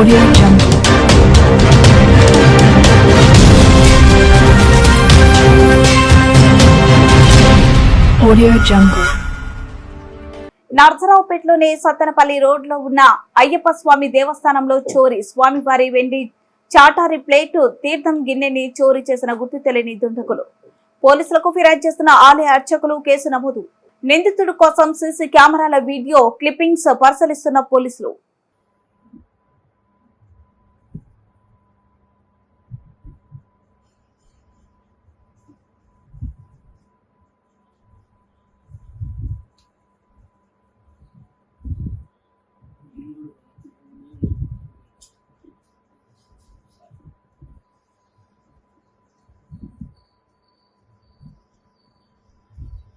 Audio Jungle. Audio Jungle. నర్సరావుపేటలోని Sattenapalli రోడ్లో ఉన్న అయ్యప్ప స్వామి దేవస్థానంలో చోరీ. స్వామివారి వెండి చాటారి ప్లేటు తీర్థం గిన్నెని చోరీ చేసిన గుర్తు తెలియని దుండగులు. పోలీసులకు ఫిర్యాదు చేస్తున్న ఆలయ అర్చకులు. కేసు నమోదు. నిందితుడి కోసం సీసీ కెమెరాల వీడియో క్లిప్పింగ్స్ పరిశీలిస్తున్న పోలీసులు.